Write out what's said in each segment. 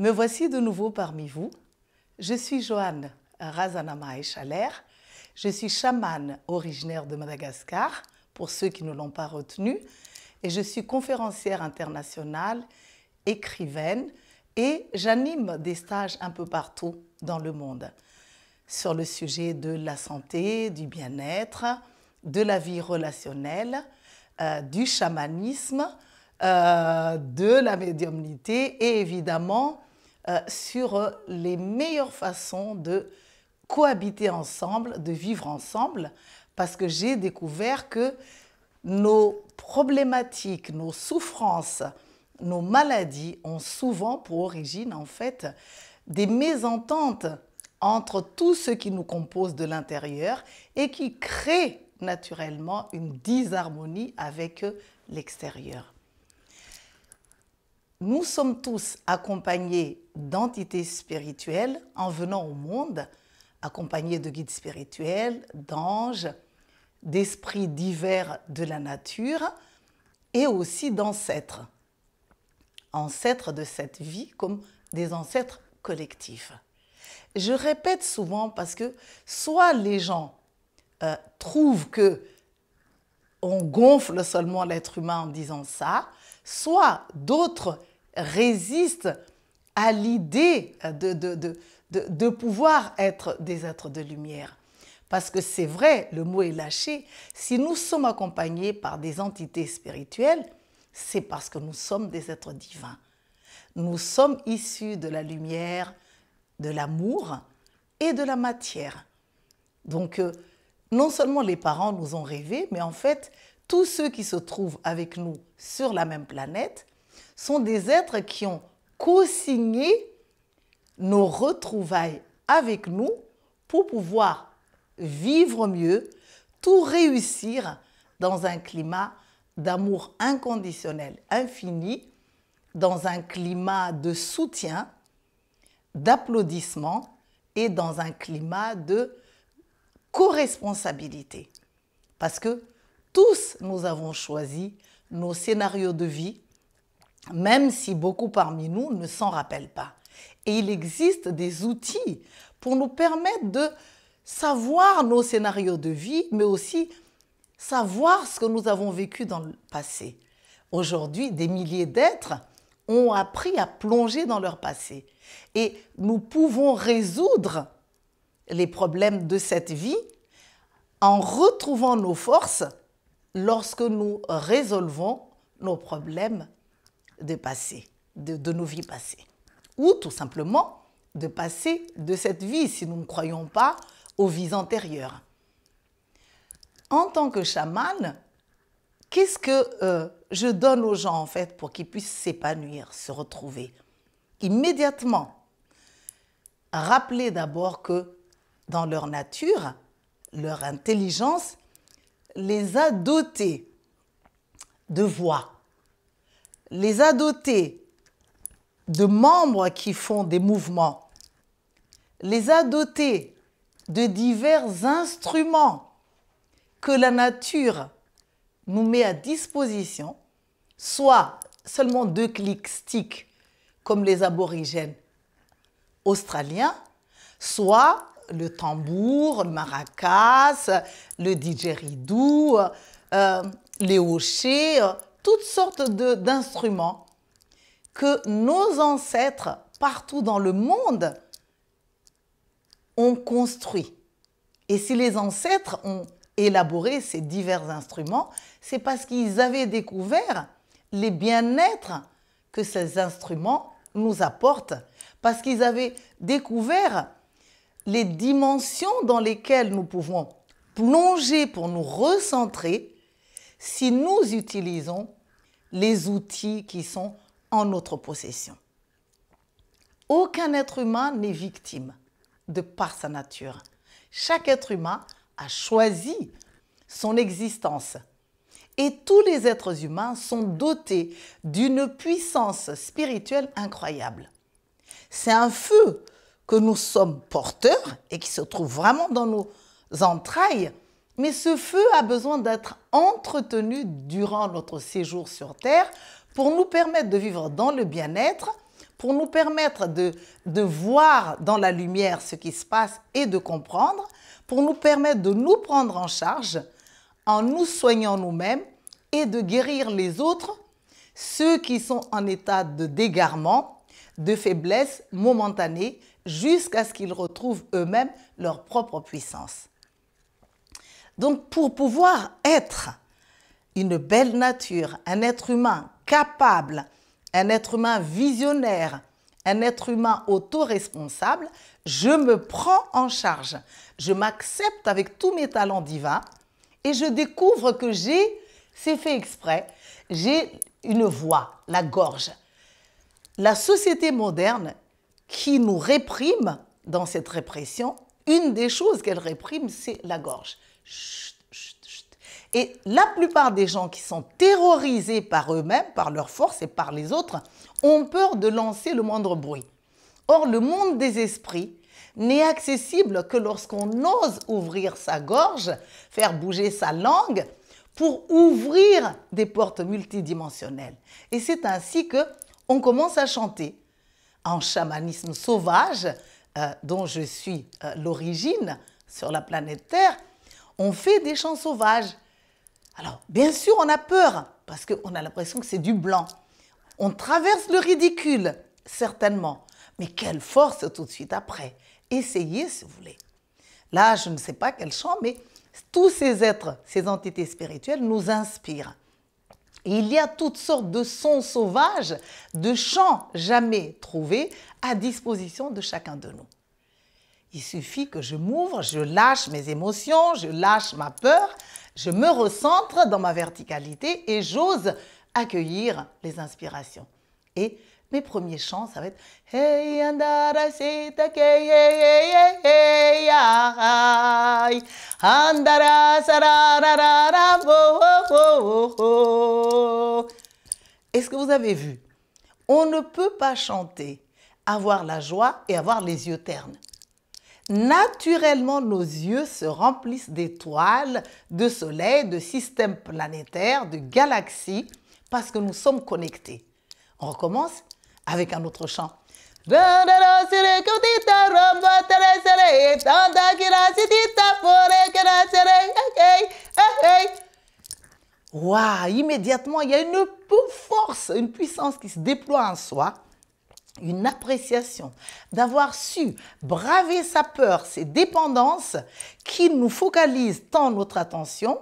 Me voici de nouveau parmi vous. Je suis Joanne Razanama Echaler. Je suis chamane originaire de Madagascar, pour ceux qui ne l'ont pas retenu, et je suis conférencière internationale, écrivaine, et j'anime des stages un peu partout dans le monde sur le sujet de la santé, du bien-être, de la vie relationnelle, du chamanisme, de la médiumnité et évidemment sur les meilleures façons de cohabiter ensemble, de vivre ensemble, parce que j'ai découvert que nos problématiques, nos souffrances, nos maladies ont souvent pour origine en fait des mésententes entre tout ce qui nous compose de l'intérieur et qui crée naturellement une disharmonie avec l'extérieur. Nous sommes tous accompagnés d'entités spirituelles en venant au monde, accompagnés de guides spirituels, d'anges, d'esprits divers de la nature et aussi d'ancêtres. Ancêtres de cette vie comme des ancêtres collectifs. Je répète souvent parce que soit les gens trouvent que on gonfle seulement l'être humain en disant ça, soit d'autres résistent à l'idée de pouvoir être des êtres de lumière. Parce que c'est vrai, le mot est lâché, si nous sommes accompagnés par des entités spirituelles, c'est parce que nous sommes des êtres divins. Nous sommes issus de la lumière, de l'amour et de la matière. Donc, non seulement les parents nous ont rêvé, mais en fait, tous ceux qui se trouvent avec nous sur la même planète sont des êtres qui ont co-signé nos retrouvailles avec nous pour pouvoir vivre mieux, tout réussir dans un climat d'amour inconditionnel, infini, dans un climat de soutien, d'applaudissement et dans un climat de co-responsabilité. Parce que tous nous avons choisi nos scénarios de vie, même si beaucoup parmi nous ne s'en rappellent pas. Et il existe des outils pour nous permettre de savoir nos scénarios de vie, mais aussi savoir ce que nous avons vécu dans le passé. Aujourd'hui, des milliers d'êtres ont appris à plonger dans leur passé. Et nous pouvons résoudre les problèmes de cette vie en retrouvant nos forces lorsque nous résolvons nos problèmes de passé, de nos vies passées. Ou tout simplement de passer de cette vie si nous ne croyons pas aux vies antérieures. En tant que chamane, qu'est-ce que je donne aux gens en fait pour qu'ils puissent s'épanouir, se retrouver? Immédiatement, rappeler d'abord que dans leur nature, leur intelligence les a dotés de voix, les a dotés de membres qui font des mouvements, les a dotés de divers instruments que la nature nous met à disposition, soit seulement 2 clics stick comme les aborigènes australiens, soit le tambour, le maracas, le didgeridoo, les hochets, toutes sortes d'instruments que nos ancêtres partout dans le monde ont construit. Et si les ancêtres ont élaboré ces divers instruments, c'est parce qu'ils avaient découvert les bien-être que ces instruments nous apportent, parce qu'ils avaient découvert les dimensions dans lesquelles nous pouvons plonger pour nous recentrer si nous utilisons les outils qui sont en notre possession. Aucun être humain n'est victime de par sa nature. Chaque être humain a choisi son existence. Et tous les êtres humains sont dotés d'une puissance spirituelle incroyable. C'est un feu que nous sommes porteurs et qui se trouve vraiment dans nos entrailles, mais ce feu a besoin d'être entretenu durant notre séjour sur Terre pour nous permettre de vivre dans le bien-être, pour nous permettre de voir dans la lumière ce qui se passe et de comprendre, pour nous permettre de nous prendre en charge en nous soignant nous-mêmes et de guérir les autres, ceux qui sont en état de d'égarement, de faiblesse momentanée, jusqu'à ce qu'ils retrouvent eux-mêmes leur propre puissance. Donc, pour pouvoir être une belle nature, un être humain capable, un être humain visionnaire, un être humain autoresponsable, je me prends en charge. Je m'accepte avec tous mes talents divins et je découvre que c'est fait exprès, j'ai une voix, la gorge. La société moderne qui nous réprime dans cette répression, une des choses qu'elle réprime, c'est la gorge. Chut, chut, chut. Et la plupart des gens qui sont terrorisés par eux-mêmes, par leur force et par les autres, ont peur de lancer le moindre bruit. Or, le monde des esprits n'est accessible que lorsqu'on ose ouvrir sa gorge, faire bouger sa langue pour ouvrir des portes multidimensionnelles. Et c'est ainsi qu'on commence à chanter. En chamanisme sauvage, dont je suis l'origine sur la planète Terre, on fait des chants sauvages. Alors, bien sûr, on a peur, parce qu'on a l'impression que c'est du blanc. On traverse le ridicule, certainement. Mais quelle force tout de suite après. Essayez, si vous voulez. Là, je ne sais pas quel chant, mais tous ces êtres, ces entités spirituelles nous inspirent. Et il y a toutes sortes de sons sauvages, de chants jamais trouvés à disposition de chacun de nous. Il suffit que je m'ouvre, je lâche mes émotions, je lâche ma peur, je me recentre dans ma verticalité et j'ose accueillir les inspirations. Et mes premiers chants, ça va être Hey andara sita ke hey ay andara sararara bo. Est-ce que vous avez vu? On ne peut pas chanter, avoir la joie et avoir les yeux ternes. Naturellement, nos yeux se remplissent d'étoiles, de soleils, de systèmes planétaires, de galaxies, parce que nous sommes connectés. On recommence avec un autre chant. Waouh, immédiatement, il y a une force, une puissance qui se déploie en soi, une appréciation d'avoir su braver sa peur, ses dépendances qui nous focalisent tant notre attention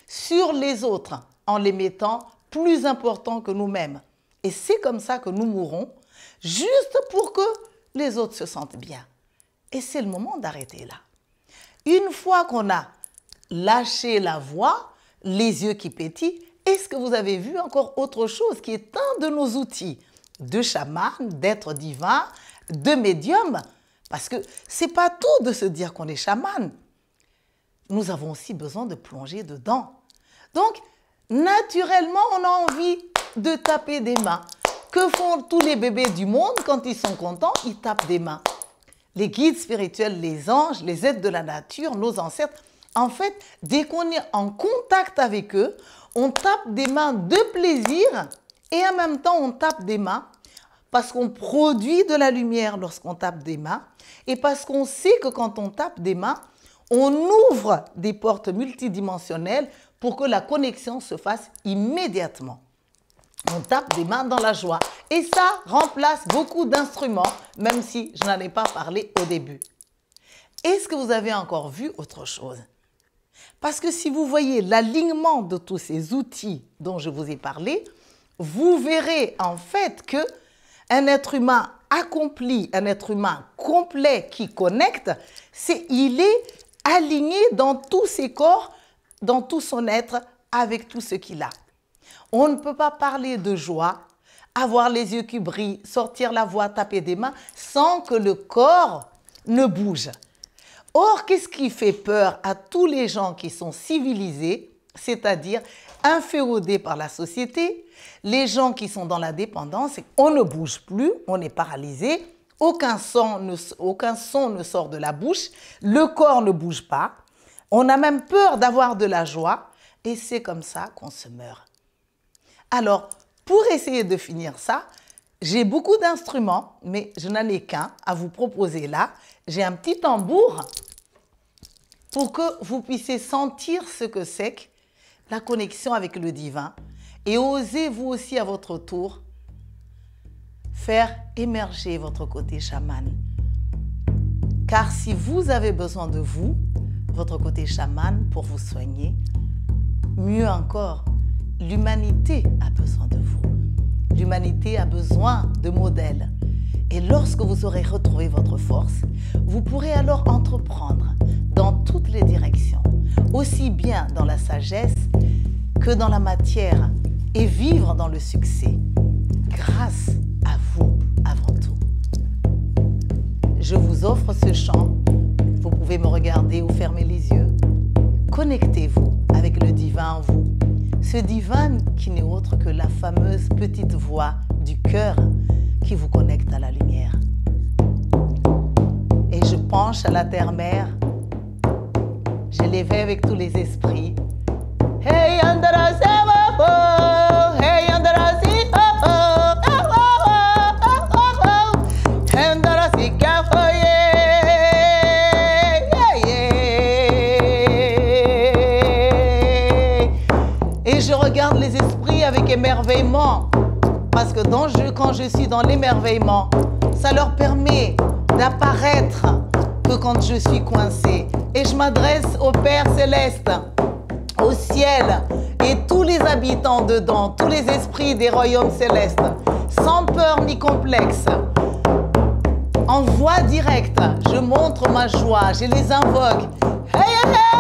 sur les autres en les mettant plus importants que nous-mêmes. Et c'est comme ça que nous mourrons, juste pour que les autres se sentent bien. Et c'est le moment d'arrêter là. Une fois qu'on a lâché la voix, les yeux qui pétillent, est-ce que vous avez vu encore autre chose qui est un de nos outils de chaman, d'être divin, de médium? Parce que ce n'est pas tout de se dire qu'on est chaman. Nous avons aussi besoin de plonger dedans. Donc, naturellement, on a envie de taper des mains. Que font tous les bébés du monde quand ils sont contents? Ils tapent des mains. Les guides spirituels, les anges, les êtres de la nature, nos ancêtres, en fait, dès qu'on est en contact avec eux, on tape des mains de plaisir et en même temps, on tape des mains parce qu'on produit de la lumière lorsqu'on tape des mains et parce qu'on sait que quand on tape des mains, on ouvre des portes multidimensionnelles pour que la connexion se fasse immédiatement. On tape des mains dans la joie. Et ça remplace beaucoup d'instruments, même si je n'en ai pas parlé au début. Est-ce que vous avez encore vu autre chose? Parce que si vous voyez l'alignement de tous ces outils dont je vous ai parlé, vous verrez en fait que un être humain accompli, un être humain complet qui connecte, il est aligné dans tous ses corps, dans tout son être, avec tout ce qu'il a. On ne peut pas parler de joie, avoir les yeux qui brillent, sortir la voix, taper des mains, sans que le corps ne bouge. Or, qu'est-ce qui fait peur à tous les gens qui sont civilisés, c'est-à-dire inféodés par la société, les gens qui sont dans la dépendance, on ne bouge plus, on est paralysé, aucun son ne sort de la bouche, le corps ne bouge pas, on a même peur d'avoir de la joie et c'est comme ça qu'on se meurt. Alors, pour essayer de finir ça, J'ai beaucoup d'instruments, mais je n'en ai qu'un à vous proposer là. J'ai un petit tambour pour que vous puissiez sentir ce que c'est que la connexion avec le divin et osez vous aussi à votre tour faire émerger votre côté chaman. Car si vous avez besoin de vous, votre côté chaman pour vous soigner, mieux encore, l'humanité a besoin de vous. L'humanité a besoin de modèles. Et lorsque vous aurez retrouvé votre force, vous pourrez alors entreprendre dans toutes les directions, aussi bien dans la sagesse que dans la matière, et vivre dans le succès, grâce à vous avant tout. Je vous offre ce chant. Vous pouvez me regarder ou fermer les yeux. Connectez-vous avec le divin en vous. Ce divin qui n'est autre que la fameuse petite voix du cœur qui vous connecte à la lumière. Et je penche à la terre-mère. Je l'éveille avec tous les esprits. Hey, et je regarde les esprits avec émerveillement. Parce que quand je suis dans l'émerveillement, ça leur permet d'apparaître que quand je suis coincée. Et je m'adresse au Père Céleste, au ciel, et tous les habitants dedans, tous les esprits des royaumes célestes, sans peur ni complexe. En voix directe, je montre ma joie, je les invoque. Hey, hey, hey!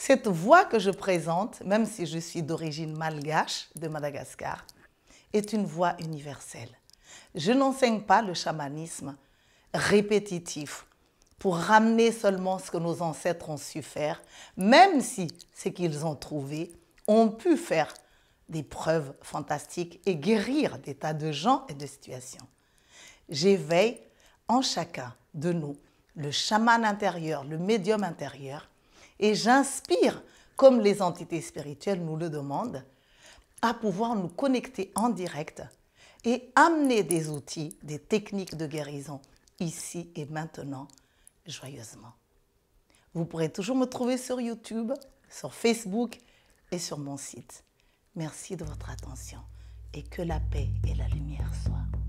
Cette voix que je présente, même si je suis d'origine malgache de Madagascar, est une voix universelle. Je n'enseigne pas le chamanisme répétitif pour ramener seulement ce que nos ancêtres ont su faire, même si ce qu'ils ont trouvé ont pu faire des preuves fantastiques et guérir des tas de gens et de situations. J'éveille en chacun de nous le chaman intérieur, le médium intérieur, et j'inspire, comme les entités spirituelles nous le demandent, à pouvoir nous connecter en direct et amener des outils, des techniques de guérison, ici et maintenant, joyeusement. Vous pourrez toujours me trouver sur YouTube, sur Facebook et sur mon site. Merci de votre attention et que la paix et la lumière soient.